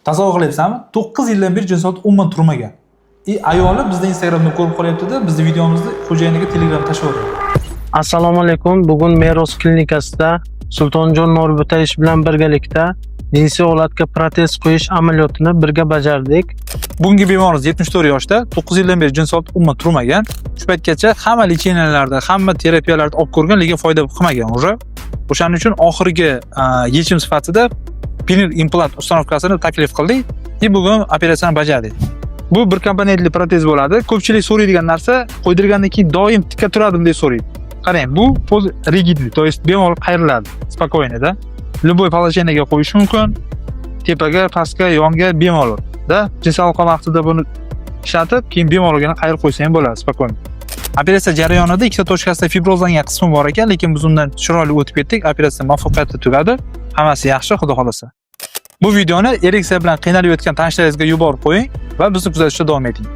Tasavvur qilyapsanmi? 9 yildan beri jinsot umuman turmagan. Ayoli bizda Instagramda ko'rib qolyapti-da, bizning videomizni xo'jayiniga Telegram tashlab yubordi. Assalomu alaykum. Bugun Meros klinikasida Sultonjon Norbutayev bilan birgalikda jinsiy olatga protez qo'yish amaliyotini birga bajardik. Bungi bemorimiz 74 yoshda, 9 yildan beri jinsot umuman turmagan. Shu paytgacha hamma lecheniyalarda, hamma terapiyalarda olib ko'rgan, lekin foyda qilmagan уже. O'shaning uchun oxirgi yechim sifatida penil implant ustanovkasini taklif qildik va bugun operatsiyani bajardik. Bu bir komponentli protez bo'ladi. Ko'pchilik so'raydigan narsa, qo'ydirgandan keyin doim tikka turadimi deb so'raydi. Qarang, bu poz rigidli, to есть bemalol qayriladi, spokойно-da. Любой положениyaga qo'yish mumkin. Tepaga, pastga, yonga bemalol. Da, jinsel aloqa vaqtida buni ishlatib, keyin bemalolgina qayirib qo'ysa ham bo'ladi, spokойно. Operatsiya jarayonida ikkita tochkasida fibrozlangan qismi bor ekan, lekin biz undan chiroyli o'tib ketdik. Operatsiya muvaffaqiyatli tugadi. Hammasi yaxshi, xudo xolasa. Bu videoni ereksiya bilan qiynalib yotgan tanishlaringizga yuborib qo'ying va bizni kuzatishda davom eting.